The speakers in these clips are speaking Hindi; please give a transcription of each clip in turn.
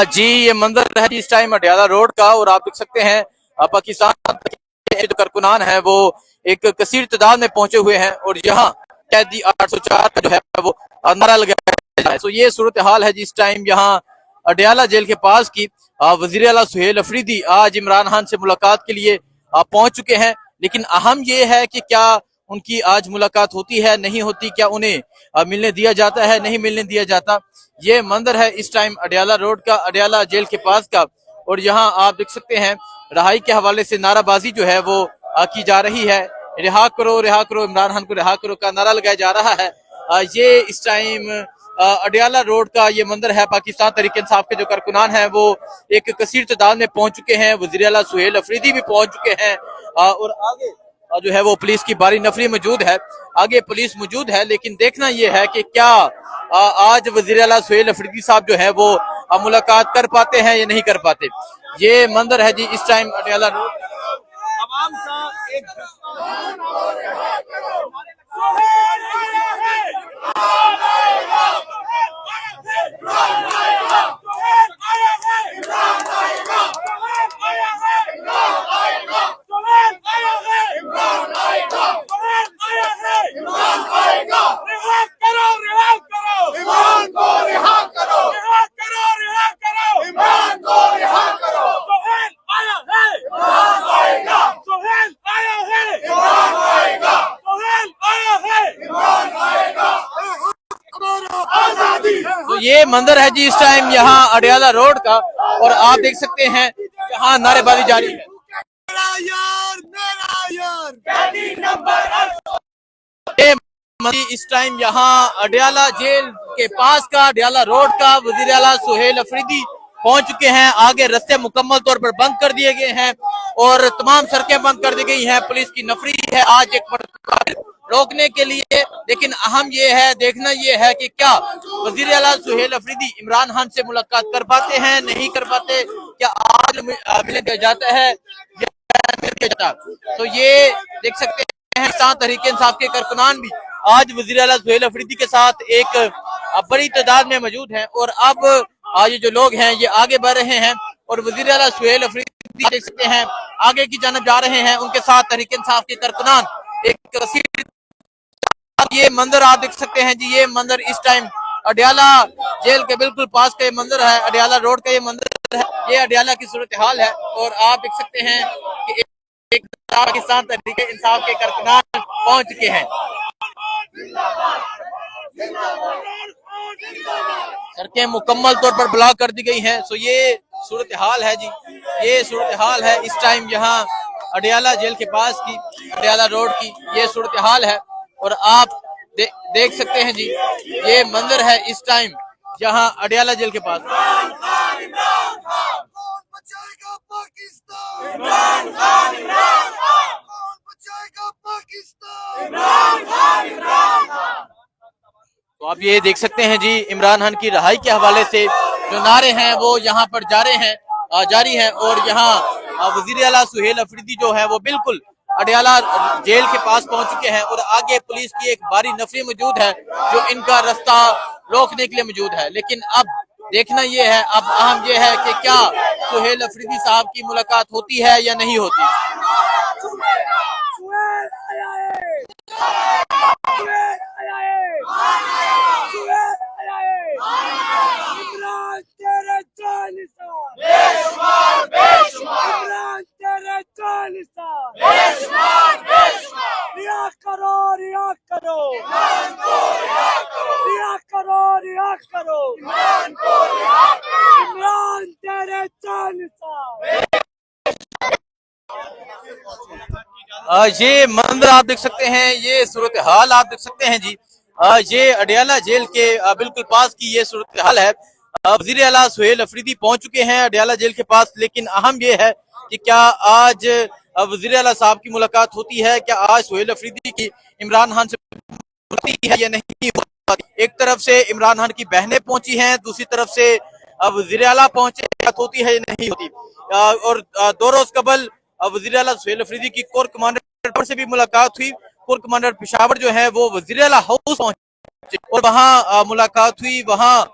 जी ये मंजर है इस टाइम अडयाला रोड का, और आप देख सकते हैं पाकिस्तान के जो कारकुनान है वो एक कसीर तादाद में पहुंचे हुए हैं, और यहाँ कैदी 804 का जो है वो नारा लगाया है। तो ये सूरत हाल है जिस टाइम यहाँ अडयाला जेल के पास की। वजीर आला सुहेल अफरीदी आज इमरान खान से मुलाकात के लिए पहुंच चुके हैं, लेकिन अहम ये है कि क्या उनकी आज मुलाकात होती है, नहीं होती, क्या उन्हें मिलने दिया जाता है, नहीं मिलने दिया जाता। ये मंजर है इस टाइम अडयाला रोड का, अडयाला जेल के पास का, और यहाँ आप देख सकते हैं रहाई के हवाले से नाराबाजी जो है वो की जा रही है। रिहा करो इमरान खान को रिहा करो का नारा लगाया जा रहा है। ये इस टाइम अडयाला रोड का ये मंदिर है। पाकिस्तान तहरीक इंसाफ के जो कारकुनान हैं वो एक कसीर तादाद में पहुंच चुके हैं। वजीर आला सुहेल अफरीदी भी पहुंच चुके हैं, और आगे जो है वो पुलिस की भारी नफरी मौजूद है, आगे पुलिस मौजूद है। लेकिन देखना यह है कि क्या आज वजीर आला सुहेल अफरीदी साहब जो है वो मुलाकात कर पाते हैं या नहीं कर पाते। ये मंदिर है जी इस टाइम अडयाला रोड आवाम का एक तो ये मंदिर है जी इस टाइम यहाँ अडयाला रोड का, और आप देख सकते हैं यहाँ नारेबाजी जारी है। इस टाइम यहाँ अडयाला जेल के पास का अडयाला रोड का वजीर आला सुहेल अफरीदी पहुंच चुके हैं। आगे रास्ते मुकम्मल तौर पर बंद कर दिए गए हैं और तमाम सड़कें बंद कर दी गई हैं। पुलिस की नफरी है आज एक रोकने के लिए, लेकिन अहम ये है, देखना ये है कि क्या वजीर आला सुहेल अफरीदी इमरान खान से मुलाकात कर पाते हैं, नहीं कर पाते, क्या आज मिलने दिया जाता है या नहीं दिया जाता। तो ये देख सकते हैं पाकिस्तान तहरीक इंसाफ के कारकुनान भी आज वजीर आला सुहेल अफरीदी के साथ एक बड़ी तादाद में मौजूद हैं, और अब ये जो लोग हैं ये आगे बढ़ रहे हैं और वजीर आला सुहेल अफरीदी देख सकते हैं आगे की जानब जा रहे हैं, उनके साथ तहरीक इंसाफ के कारकुनान एक ये मंदिर आप देख सकते हैं जी। ये मंदिर इस टाइम अडयाला जेल के बिल्कुल पास का ये मंदिर है, अडयाला रोड का ये मंदिर है। ये अडयाला की सूरत हाल है, और आप देख सकते हैं कि एक पाकिस्तान तहरीक इंसाफ के कारकुनान पहुंच चुके हैं। सड़कें मुकम्मल तौर पर ब्लॉक कर दी गई हैं। सो ये सूरत हाल है जी, ये सूरत हाल है इस टाइम यहाँ अडयाला जेल के पास की, अडयाला रोड की ये सूरत हाल है, और आप देख सकते हैं जी ये मंदिर है इस टाइम यहाँ अडयाला जेल के पास। तो आप ये देख सकते हैं जी इमरान खान की रिहाई के हवाले से जो नारे हैं वो यहाँ पर जारी हैं, और यहाँ वजीर आला सुहेल अफरीदी जो है वो बिल्कुल अडयाला जेल के पास पहुंच चुके हैं, और आगे पुलिस की एक भारी नफरी मौजूद है जो इनका रास्ता रोकने के लिए मौजूद है। लेकिन अब देखना यह है, अब अहम यह है कि क्या सुहेल अफरीदी साहब की मुलाकात होती है या नहीं होती। ये मंदिर आप देख सकते हैं, ये सूरत हाल आप देख सकते हैं जी। ये अडयाला जेल के बिल्कुल पास की ये सूरत हाल है। वजीर आला सुहेल अफरीदी पहुंच चुके हैं अडयाला जेल के पास, लेकिन अहम ये है कि क्या आज वजीर आला साहब की मुलाकात होती है, क्या आज सुहेल अफरीदी की इमरान खान से होती है या नहीं होती। एक तरफ से इमरान खान की बहनें पहुंची हैं, दूसरी तरफ से वजीर आला पहुंचे, होती है या नहीं होती। और 2 रोज कबल वजीर आला सुहेल अफरीदी की कोर कमांडर से भी मुलाकात हुई। कोर कमांडर पेशावर जो है वो वजीर आला हाउस पहुंचे और वहां मुलाकात हुई। वहां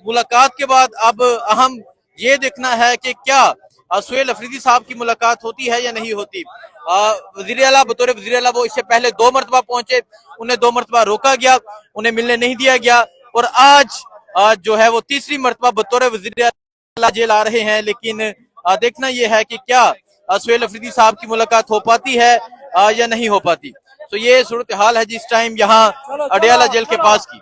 मुलाकात के बाद अब अहम ये देखना है कि क्या सुहेल अफरीदी साहब की मुलाकात होती है या नहीं होती। वजीर आला बतौर वजीर आला वो इससे पहले 2 मरतबा पहुंचे, उन्हें 2 मरतबा रोका गया, उन्हें मिलने नहीं दिया गया और आज जो है वो तीसरी मरतबा बतौर वजीर आला जेल आ रहे हैं। लेकिन देखना यह है कि क्या सुहेल अफरीदी साहब की मुलाकात हो पाती है या नहीं हो पाती। तो ये सूरत हाल है जिस टाइम यहाँ अडयाला जेल के पास की।